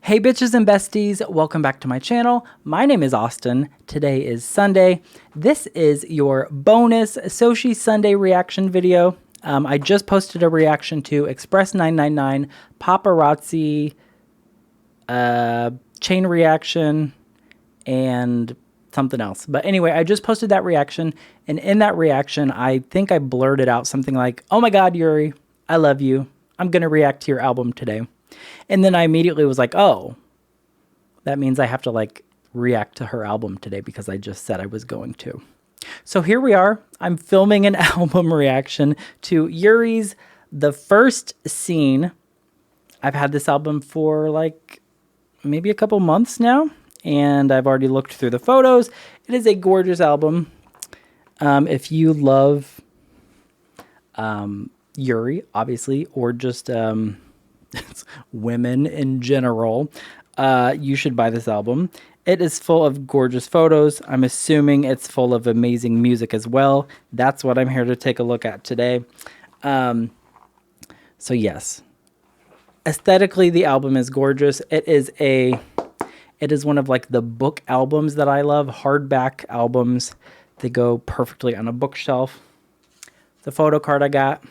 Hey bitches and besties, welcome back to my channel. My name is Austin. Today is Sunday. This is your bonus Soshi Sunday reaction video. I just posted a reaction to Express 999 Paparazzi chain reaction and something else. But anyway, I just posted that reaction, and in that reaction, I think I blurted out something like, "Oh my God, Yuri, I love you. I'm gonna react to your album today." And then I immediately was like, oh, that means I have to like react to her album today because I just said I was going to. So here we are. I'm filming an album reaction to Yuri's The First Scene. I've had this album for like maybe a couple months now, and I've already looked through the photos. It is a gorgeous album. If you love Yuri, obviously, or just women in general, you should buy this album. It is full of gorgeous photos. I'm assuming it's full of amazing music as well. That's what I'm here to take a look at today. So yes, aesthetically the album is gorgeous. It is one of like the book albums that I love, hardback albums. They go perfectly on a bookshelf. The photo card I got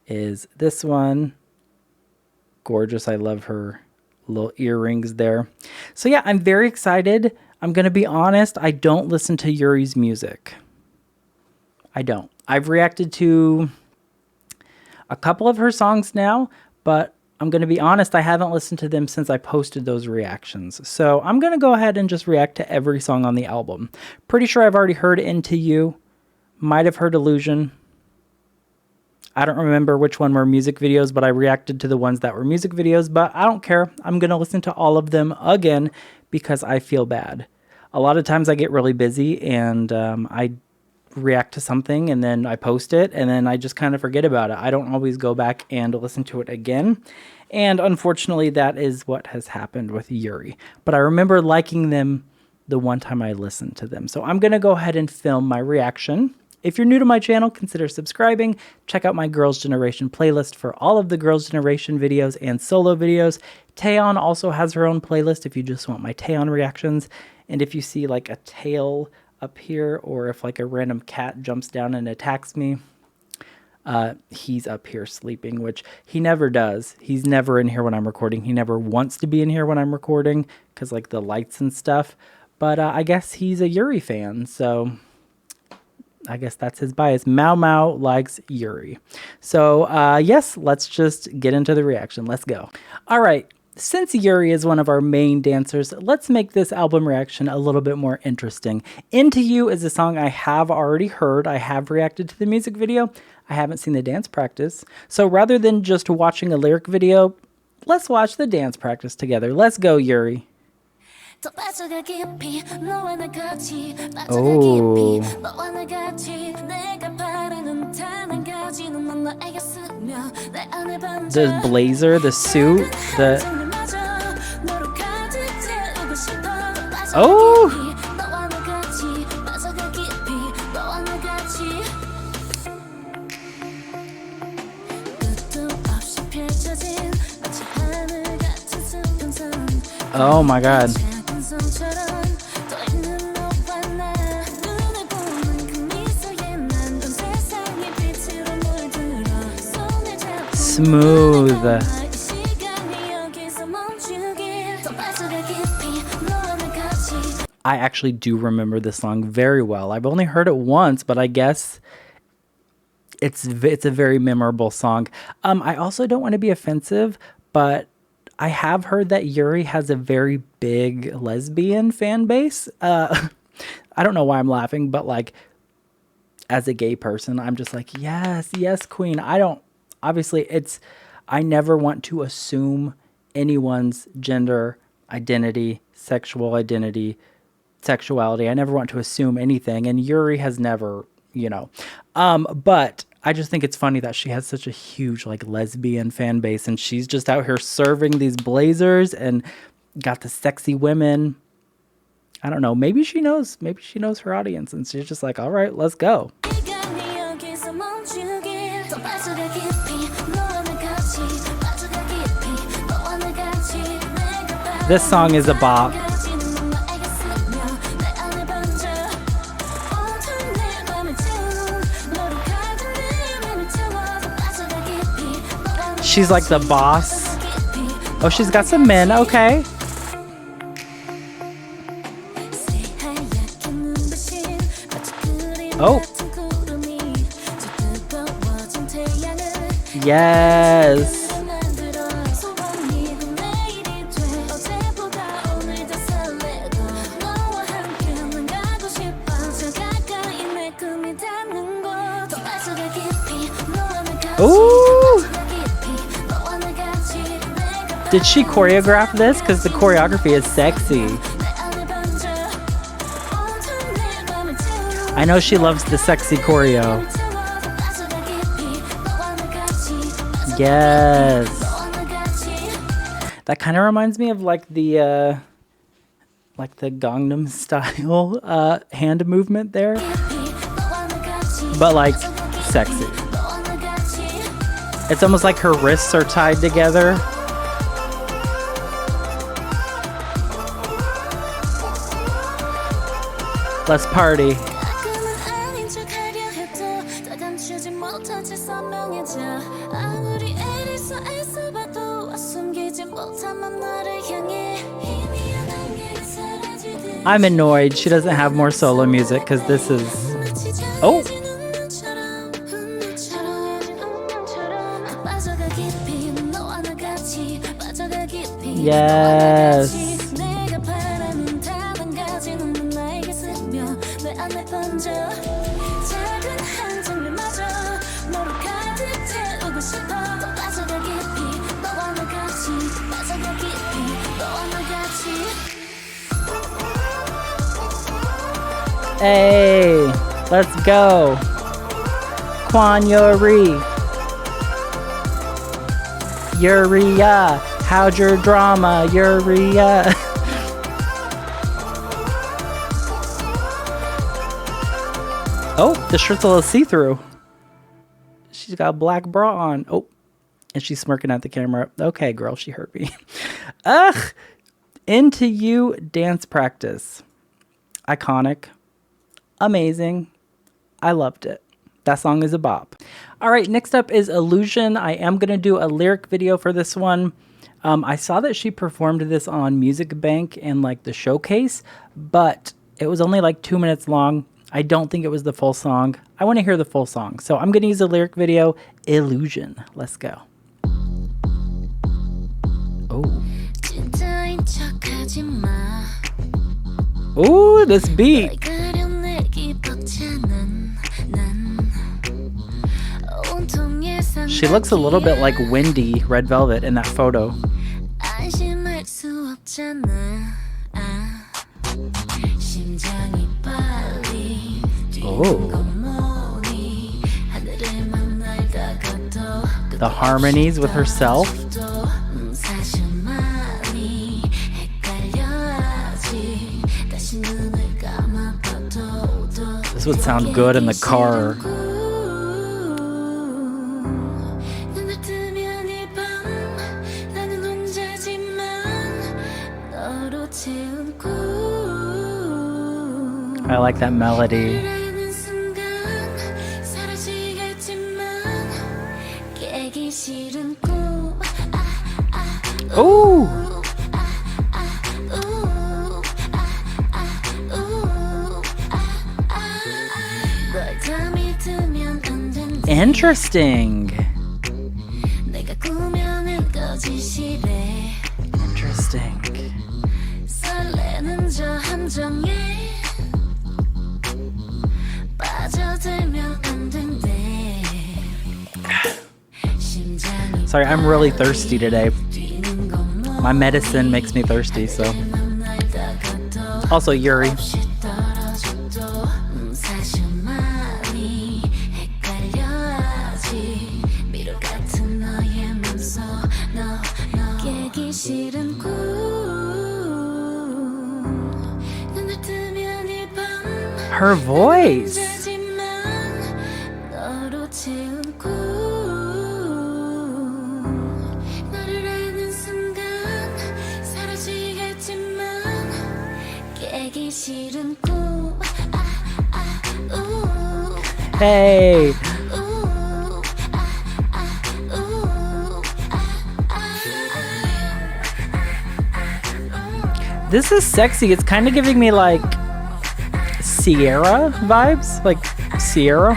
is this one. Gorgeous. I love her little earrings there. So yeah, I'm very excited. I'm going to be honest. I don't listen to Yuri's music. I don't. I've reacted to a couple of her songs now, but I'm going to be honest. I haven't listened to them since I posted those reactions. So I'm going to go ahead and just react to every song on the album. Pretty sure I've already heard Into You. Might have heard Illusion. I don't remember which one were music videos, but I reacted to the ones that were music videos, but I don't care. I'm going to listen to all of them again because I feel bad. A lot of times I get really busy and I react to something and then I post it and then I just kind of forget about it. I don't always go back and listen to it again. And unfortunately, that is what has happened with Yuri. But I remember liking them the one time I listened to them. So I'm going to go ahead and film my reaction. If you're new to my channel, consider subscribing. Check out my Girls' Generation playlist for all of the Girls' Generation videos and solo videos. KWON also has her own playlist if you just want my KWON reactions. And if you see like a tail up here, or if like a random cat jumps down and attacks me, he's up here sleeping, which he never does. He's never in here when I'm recording. He never wants to be in here when I'm recording because like the lights and stuff. But I guess he's a Yuri fan, so I guess that's his bias. Mau Mau likes Yuri. So yes, let's just get into the reaction. Let's go. All right. Since Yuri is one of our main dancers, let's make this album reaction a little bit more interesting. Into You is a song I have already heard. I have reacted to the music video. I haven't seen the dance practice. So rather than just watching a lyric video, let's watch the dance practice together. Let's go, Yuri. Oh. The blazer, the suit, the... Oh! Oh my God. Smooth. I actually do remember this song very well. I've only heard it once, but I guess it's a very memorable song. I also don't want to be offensive, but I have heard that Yuri has a very big lesbian fan base. I don't know why I'm laughing, but like as a gay person, I'm just like, yes, yes, queen. Obviously, I never want to assume anyone's gender identity, sexual identity, sexuality. I never want to assume anything, and Yuri has never, you know. But I just think it's funny that she has such a huge like lesbian fan base, and she's just out here serving these blazers and got the sexy women. I don't know. Maybe she knows her audience, and she's just like, all right, let's go. This song is a bop. She's like the boss. Oh, she's got some men. Okay. Oh. Yes. Ooh. Did she choreograph this? Because the choreography is sexy. I know she loves the sexy choreo. Yes. That kind of reminds me of like the Gangnam Style hand movement there. But like sexy. It's almost like her wrists are tied together. Let's party. I'm annoyed she doesn't have more solo music because this is... Oh! Yes! Hey, let's go. KWON Yuri. Yuria, how'd your drama, Yuria? Oh, the shirt's a little see-through. She's got a black bra on. Oh, and she's smirking at the camera. Okay, girl, she hurt me. Ugh. Into You dance practice. Iconic. Amazing. I loved it. That song is a bop. All right, next up is Illusion. I am going to do a lyric video for this one. I saw that she performed this on Music Bank and like the showcase, but it was only like 2 minutes long. I don't think it was the full song. I want to hear the full song. So I'm going to use a lyric video, Illusion. Let's go. Oh. Ooh, this beat. She looks a little bit like Wendy Red Velvet in that photo. Oh. The harmonies with herself. This would sound good in the car. I like that melody. Ooh! Interesting. Interesting. Sorry, I'm really thirsty today. My medicine makes me thirsty, so. Also, Yuri. Her voice. Hey. This is sexy. It's kind of giving me like Sierra vibes, like Sierra.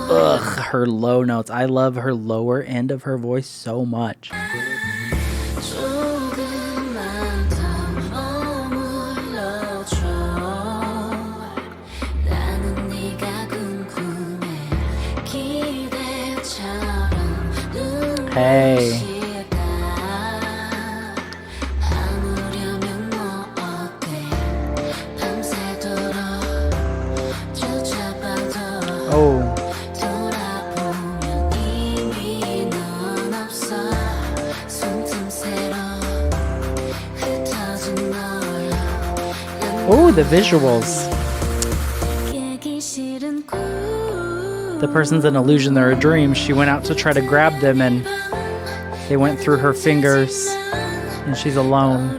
Ugh, her low notes. I love her lower end of her voice so much. Hey. Oh. Oh, the visuals. The person's an illusion, they're a dream. She went out to try to grab them and they went through her fingers and she's alone.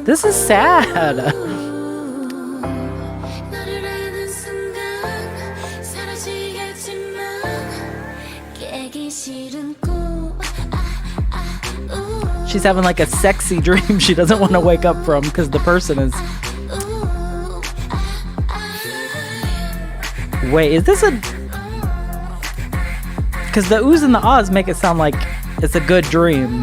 This is sad. She's having like a sexy dream she doesn't want to wake up from because the person is... Wait, is this a... Because the oohs and the ahs make it sound like it's a good dream.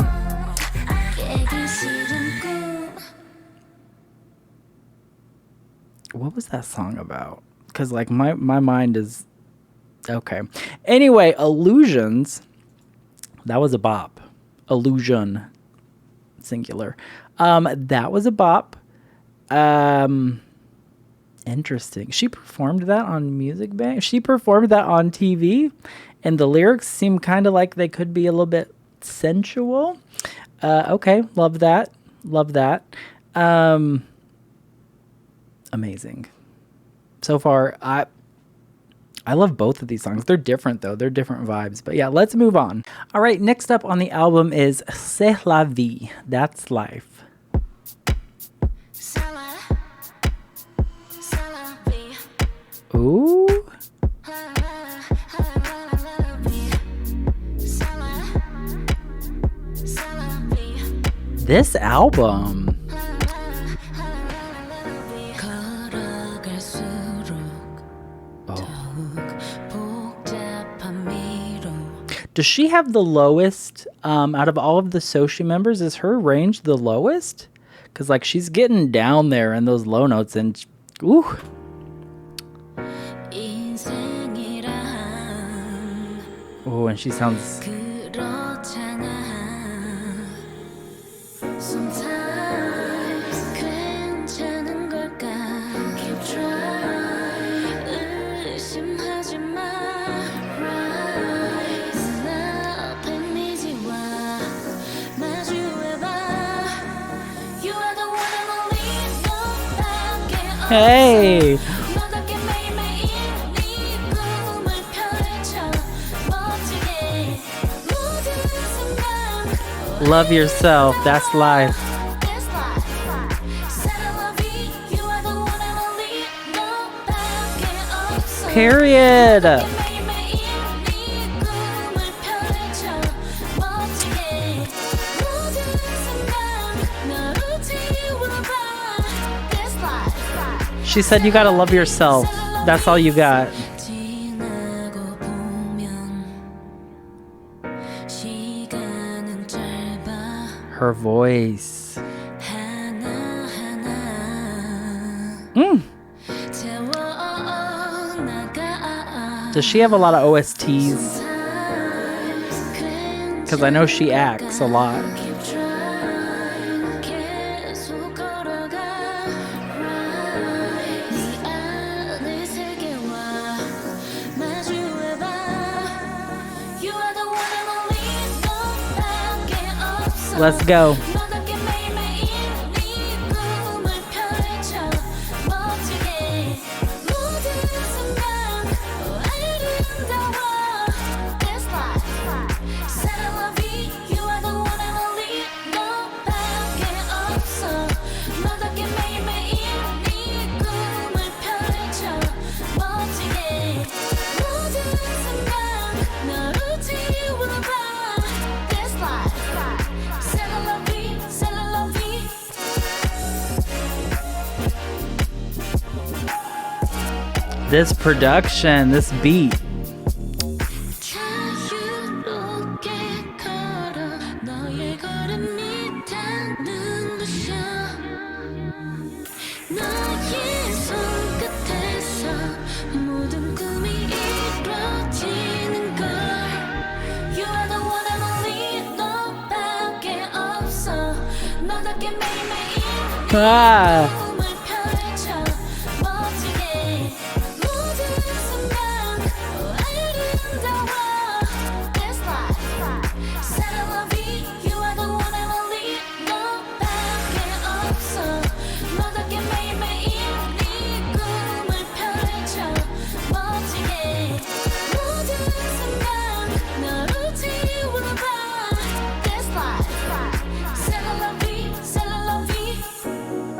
What was that song about? Because like my mind is... Okay. Anyway, Illusions. That was a bop. Illusion. Singular. That was a bop. Interesting. She performed that on Music Bank. She performed that on TV, and the lyrics seem kind of like they could be a little bit sensual. Okay, love that. Love that. Amazing. So far, I love both of these songs. They're different though. They're different vibes. But yeah, let's move on. All right, next up on the album is C'est la vie. That's life. Ooh. This album. Does she have the lowest out of all of the Soshi members? Is her range the lowest? Because like she's getting down there in those low notes and ooh. Oh, and she sounds... Hey! Love yourself. That's life. Period. She said you gotta love yourself. That's all you got. Her voice. Does she have a lot of OSTs? Because I know she acts a lot. Let's go. This production, this beat. Ah.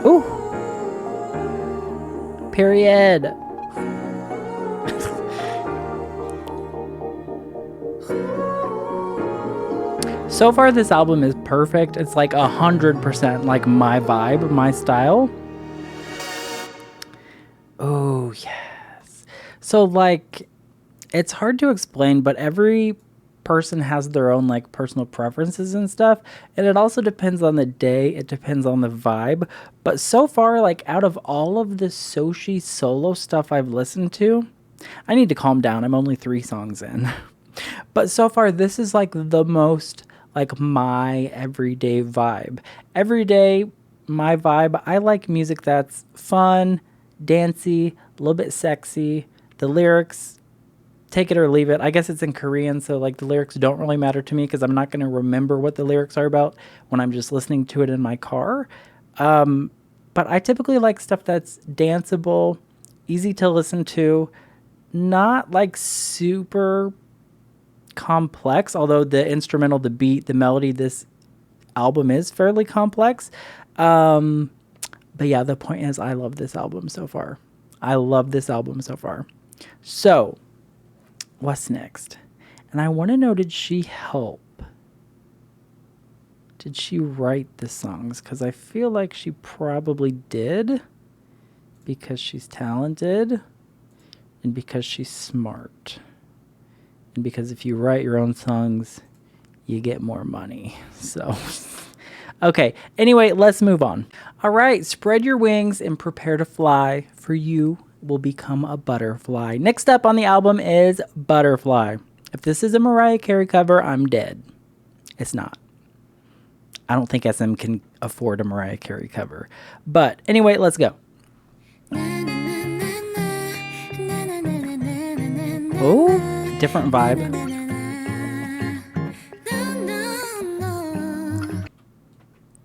Ooh. Period. So far, this album is perfect. It's like 100% like my vibe, my style. Oh, yes. So, like, it's hard to explain, but every person has their own like personal preferences and stuff, and it also depends on the day, it depends on the vibe. But so far, like out of all of the Soshi solo stuff I've listened to, I need to calm down, I'm only 3 songs in. But so far this is like the most like my everyday vibe. Every day my vibe, I like music that's fun, dancey, a little bit sexy. The lyrics, take it or leave it. I guess it's in Korean, so like the lyrics don't really matter to me because I'm not going to remember what the lyrics are about when I'm just listening to it in my car. But I typically like stuff that's danceable, easy to listen to, not like super complex, although the instrumental, the beat, the melody, this album is fairly complex. But yeah, the point is I love this album so far. I love this album so far. So, what's next? And I want to know, did she help? Did she write the songs? Because I feel like she probably did, because she's talented and because she's smart. And because if you write your own songs, you get more money. So, okay. Anyway, let's move on. All right. Spread your wings and prepare to fly, for you will become a butterfly. Next up on the album is Butterfly. If this is a Mariah Carey cover, I'm dead. It's not. I don't think SM can afford a Mariah Carey cover. But anyway, let's go. Oh, different vibe.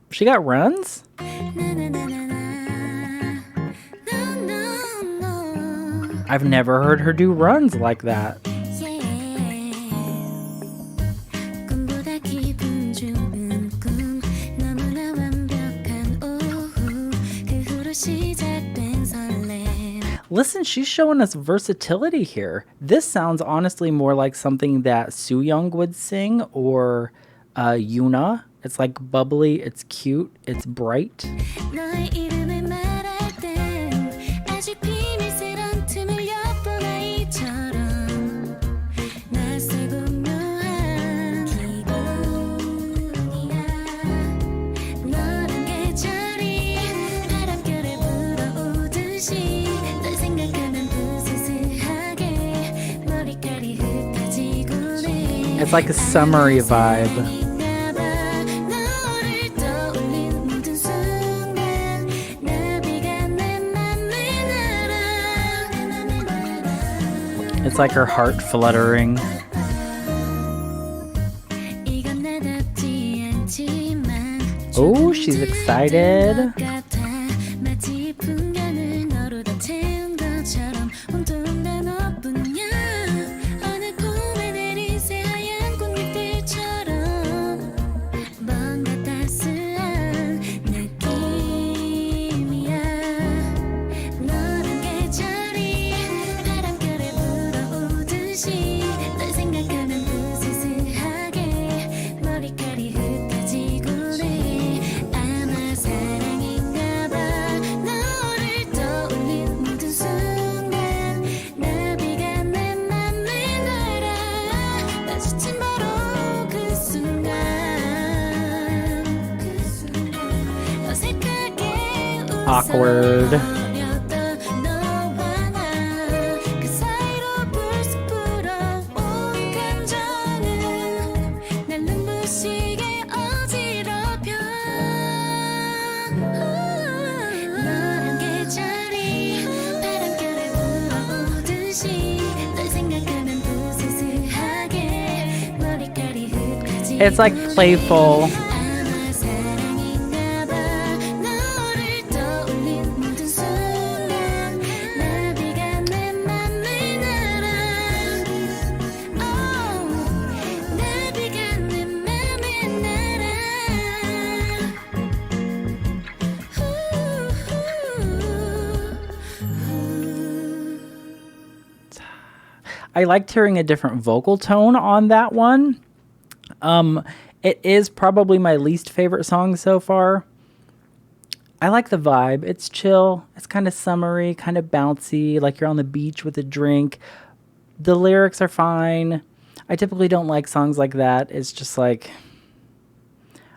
She got runs? I've never heard her do runs like that. Listen, she's showing us versatility here. This sounds honestly more like something that Sooyoung would sing, or Yuna. It's like bubbly, it's cute, it's bright. It's like a summery vibe. It's like her heart fluttering. Oh, she's excited. awkward. It's like playful. I liked hearing a different vocal tone on that one. It is probably my least favorite song so far. I like the vibe. It's chill. It's kind of summery, kind of bouncy, like you're on the beach with a drink. The lyrics are fine. I typically don't like songs like that. It's just like,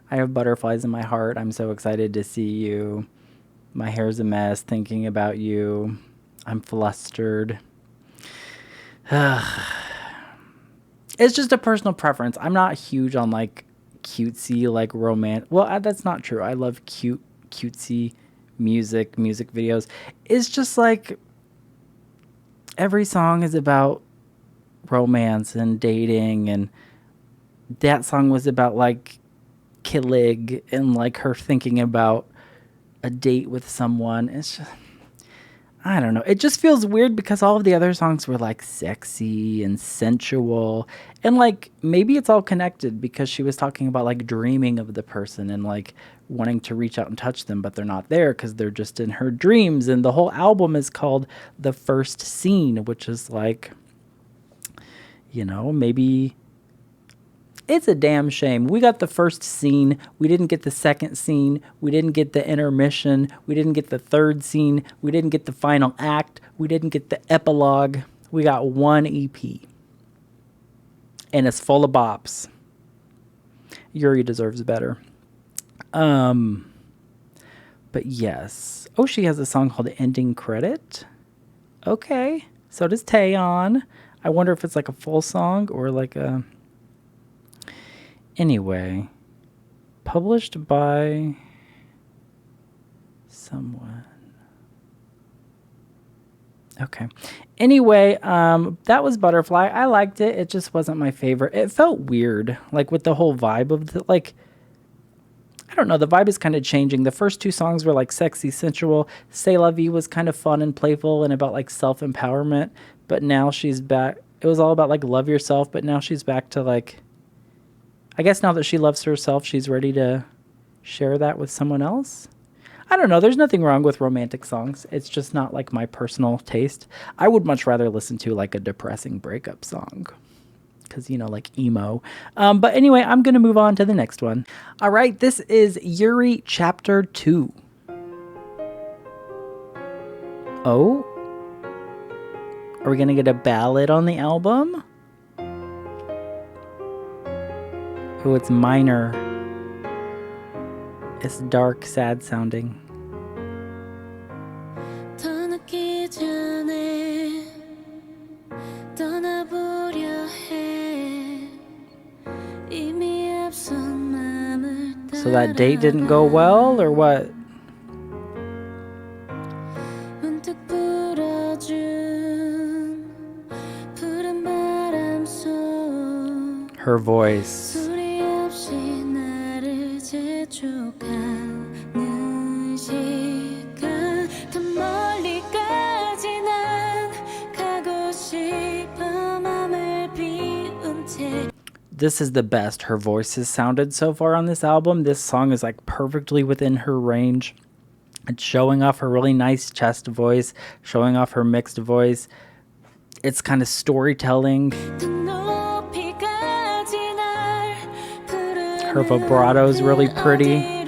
I have butterflies in my heart. I'm so excited to see you. My hair's a mess thinking about you. I'm flustered. It's just a personal preference. I'm not huge on like cutesy, like romance. Well, that's not true. I love cutesy music videos. It's just like every song is about romance and dating, and that song was about like killing and like her thinking about a date with someone. It's just, I don't know. It just feels weird because all of the other songs were like sexy and sensual. And like maybe it's all connected because she was talking about like dreaming of the person and like wanting to reach out and touch them, but they're not there because they're just in her dreams. And the whole album is called The First Scene, which is like, you know, maybe it's a damn shame. We got the first scene. We didn't get the second scene. We didn't get the intermission. We didn't get the third scene. We didn't get the final act. We didn't get the epilogue. We got one EP. And it's full of bops. Yuri deserves better. But yes. Oh, she has a song called Ending Credit. Okay. So does Taeyeon. I wonder if it's like a full song or like a... Anyway, published by someone. Okay. Anyway, that was Butterfly. I liked it. It just wasn't my favorite. It felt weird, like with the whole vibe of the, like, I don't know. The vibe is kind of changing. The first two songs were like sexy, sensual. C'est la vie was kind of fun and playful and about like self-empowerment. But now she's back. It was all about like love yourself. But now she's back to like, I guess now that she loves herself, she's ready to share that with someone else. I don't know. There's nothing wrong with romantic songs. It's just not like my personal taste. I would much rather listen to like a depressing breakup song because, you know, like emo. But anyway, I'm going to move on to the next one. All right. This is Yuri Chapter 2. Oh? Are we going to get a ballad on the album? Oh, it's minor. It's dark, sad sounding. So that date didn't go well, or what? Her voice. This is the best her voice has sounded so far on this album. This song is like perfectly within her range. It's showing off her really nice chest voice, showing off her mixed voice. It's kind of storytelling. Her vibrato is really pretty.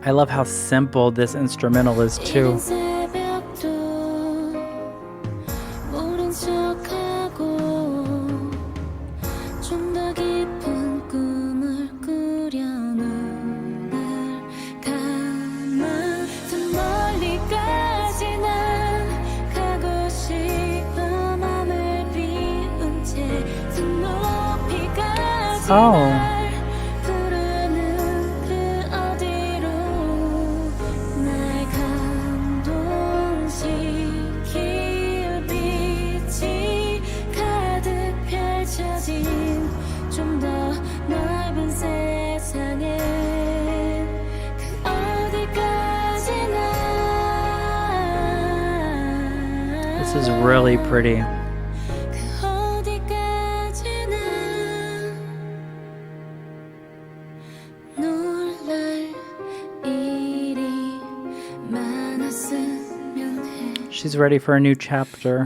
I love how simple this instrumental is too. Oh. This is really pretty. She's ready for a new chapter.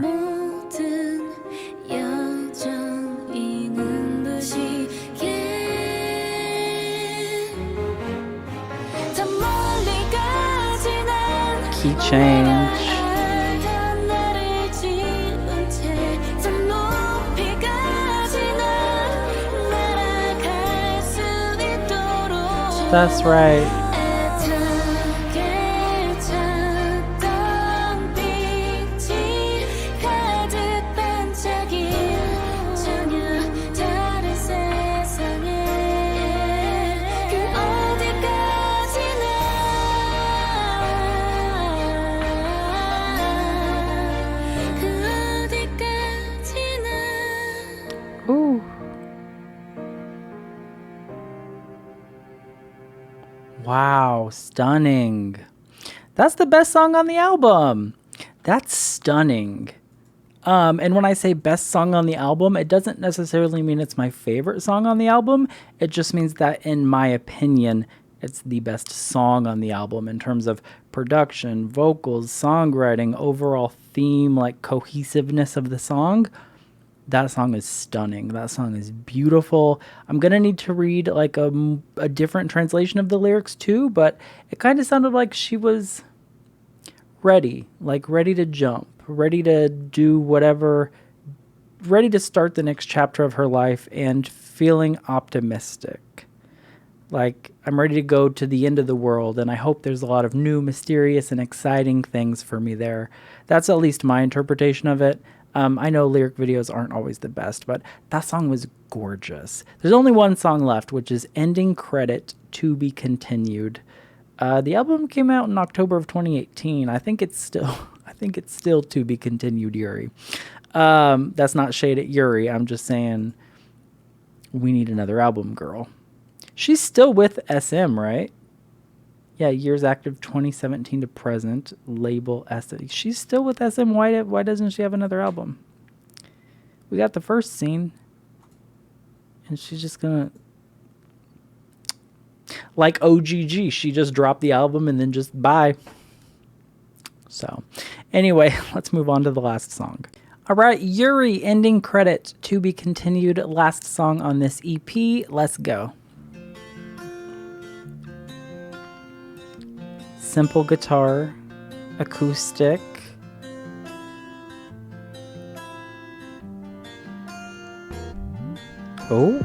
Key change. That's right. Ooh. Wow, stunning. That's the best song on the album. That's stunning. And when I say best song on the album, it doesn't necessarily mean it's my favorite song on the album. It just means that, in my opinion, it's the best song on the album in terms of production, vocals, songwriting, overall theme, like cohesiveness of the song. That song is stunning. That song is beautiful. I'm going to need to read like a different translation of the lyrics too, but it kind of sounded like she was ready, like ready to jump, ready to do whatever, ready to start the next chapter of her life and feeling optimistic. Like, I'm ready to go to the end of the world, and I hope there's a lot of new, mysterious, and exciting things for me there. That's at least my interpretation of it. I know lyric videos aren't always the best, but that song was gorgeous. There's only one song left, which is Ending Credit, To Be Continued. The album came out in October of 2018. I think it's still To Be Continued, Yuri. That's not shade at Yuri. I'm just saying we need another album, girl. She's still with SM, right? Yeah, years active 2017 to present, label SM. She's still with SM. Why doesn't she have another album? We got the first scene, and she's just gonna, like OGG, she just dropped the album and then just bye. So, anyway, let's move on to the last song. All right, Yuri, Ending Credit, To Be Continued, last song on this EP. Let's go. Simple guitar, acoustic. Oh.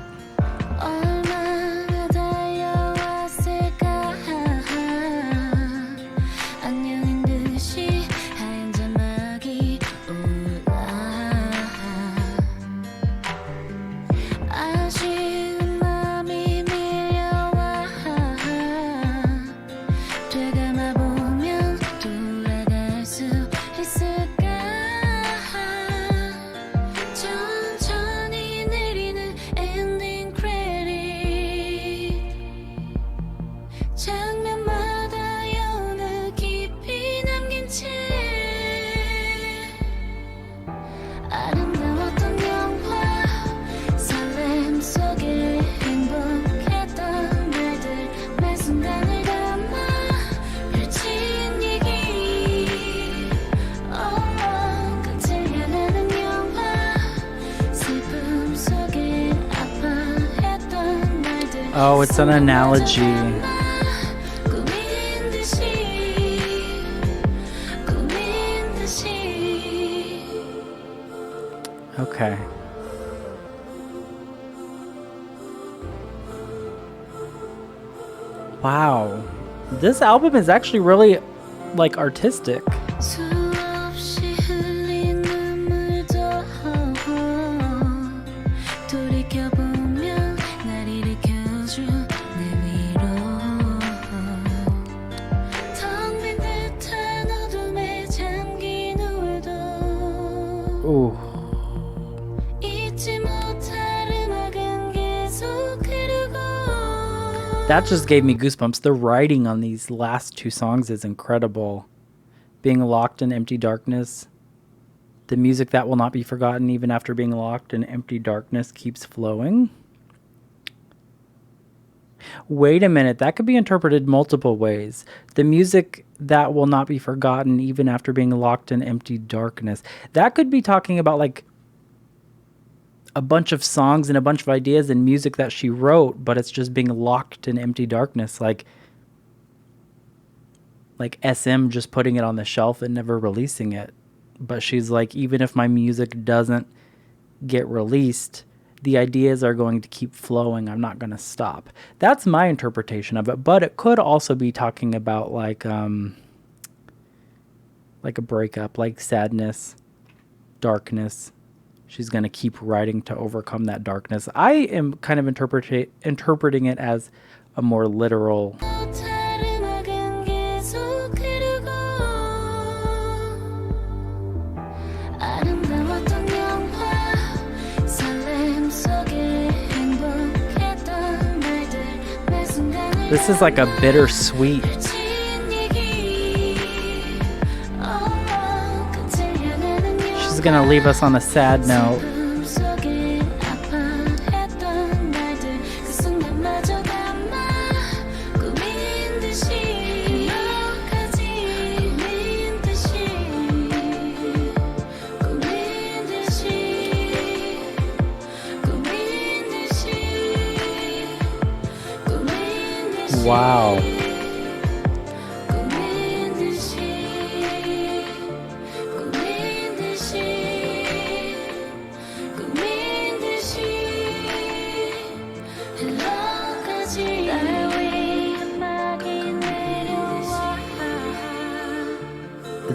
Oh, it's an analogy. Okay. Wow. This album is actually really like artistic. 수없이 흘린 눈물도 돌이켜보면 날 일으켜준 내 위로 텅 빈 듯한 어둠에 잠긴 후회도 Ooh. 잊지 못할 음악은 계속 흐르고 That just gave me goosebumps. The writing on these last two songs is incredible. Being locked in empty darkness. The music that will not be forgotten even after being locked in empty darkness keeps flowing. Wait a minute, that could be interpreted multiple ways. The music that will not be forgotten even after being locked in empty darkness. That could be talking about like a bunch of songs and a bunch of ideas and music that she wrote, but it's just being locked in empty darkness, like SM just putting it on the shelf and never releasing it. But she's like, even if my music doesn't get released, the ideas are going to keep flowing. I'm not going to stop. That's my interpretation of it. But it could also be talking about like a breakup, like sadness, darkness. She's going to keep writing to overcome that darkness. I am kind of interpreting it as a more literal. This is like a bittersweet. She's going to leave us on a sad note. Wow.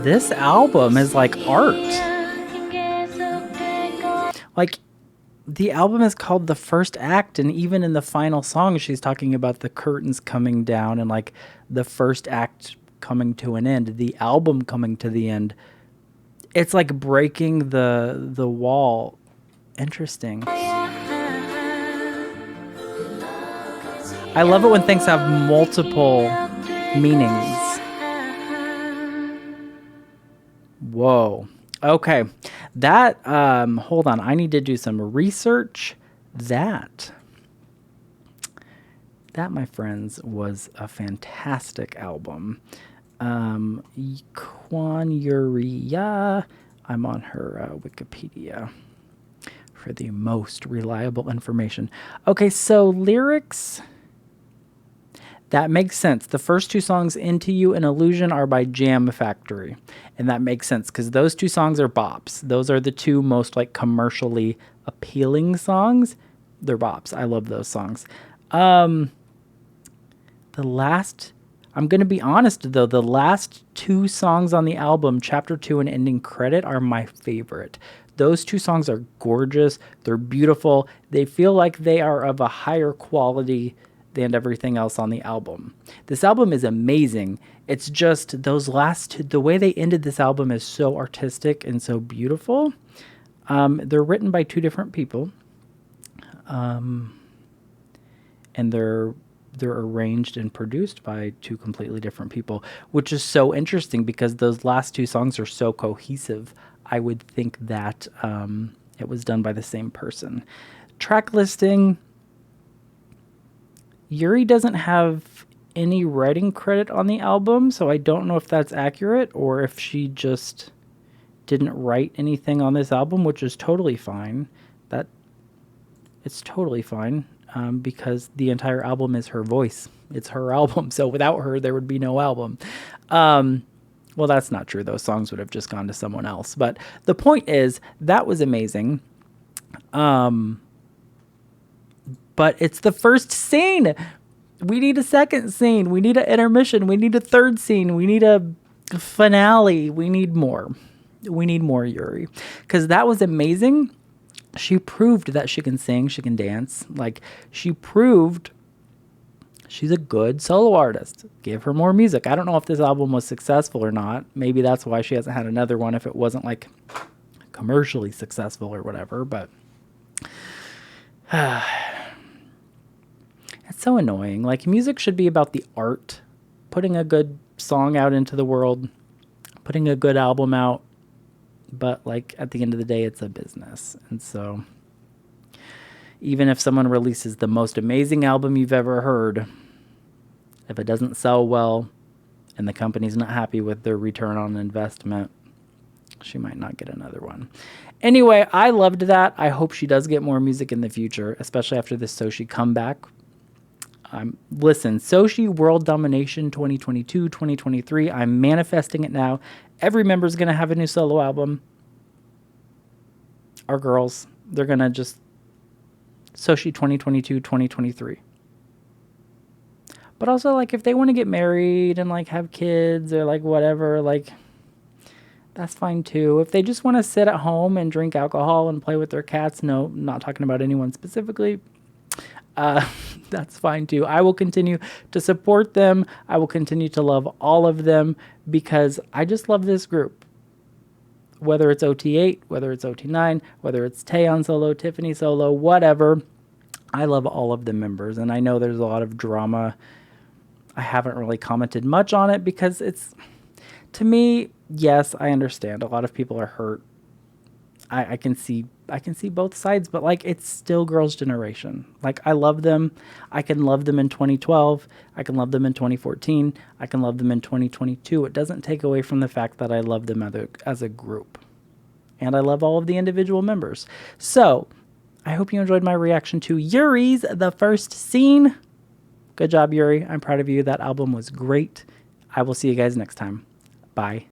This album is like art. Like, the album is called The First Act, and even in the final song, she's talking about the curtains coming down and like the first act coming to an end, the album coming to the end. It's like breaking the wall. Interesting. I love it when things have multiple meanings. Whoa. Okay. That, hold on. I need to do some research. That, my friends, was a fantastic album. KWON Yuri. Yeah. I'm on her Wikipedia for the most reliable information. Okay, so lyrics. That makes sense. The first two songs, Into You and Illusion, are by Jam Factory. And that makes sense because those two songs are bops. Those are the two most like commercially appealing songs. They're bops. I love those songs. The last, I'm going to be honest though, the last two songs on the album, Chapter 2 and Ending Credit, are my favorite. Those two songs are gorgeous. They're beautiful. They feel like they are of a higher quality than everything else on the album. This album is amazing. It's just those last two, the way they ended this album is so artistic and so beautiful. They're written by two different people. And they're arranged and produced by two completely different people, which is so interesting because those last two songs are so cohesive. I would think that it was done by the same person. Track listing. Yuri doesn't have any writing credit on the album, so I don't know if that's accurate or if she just didn't write anything on this album, which is totally fine. It's totally fine because the entire album is her voice. It's her album, so without her, there would be no album. Well, that's not true. Those songs would have just gone to someone else. But the point is, that was amazing. But it's the first scene. We need a second scene. We need an intermission. We need a third scene. We need a finale. We need more. We need more Yuri. Because that was amazing. She proved that she can sing, she can dance. Like, she proved she's a good solo artist. Give her more music. I don't know if this album was successful or not. Maybe that's why she hasn't had another one if it wasn't like commercially successful or whatever. But it's so annoying. Like, music should be about the art, putting a good song out into the world, putting a good album out. But like, at the end of the day, it's a business. And so even if someone releases the most amazing album you've ever heard, if it doesn't sell well and the company's not happy with their return on investment, she might not get another one. Anyway, I loved that. I hope she does get more music in the future, especially after this Soshi comeback. Listen, Soshi World Domination 2022, 2023. I'm manifesting it now. Every member's going to have a new solo album. Our girls, they're going to just Soshi 2022, 2023. But also, like, if they want to get married and like have kids or like whatever, like, that's fine too. If they just want to sit at home and drink alcohol and play with their cats, no, I'm not talking about anyone specifically. That's fine too. I will continue to support them. I will continue to love all of them because I just love this group. Whether it's OT8, whether it's OT9, whether it's Taeyeon solo, Tiffany solo, whatever. I love all of the members, and I know there's a lot of drama. I haven't really commented much on it because it's, to me, yes, I understand. A lot of people are hurt. I can see both sides, but like, it's still Girls' Generation. Like, I love them. I can love them in 2012. I can love them in 2014. I can love them in 2022. It doesn't take away from the fact that I love them as a group. And I love all of the individual members. So, I hope you enjoyed my reaction to Yuri's The First Scene. Good job, Yuri. I'm proud of you. That album was great. I will see you guys next time. Bye.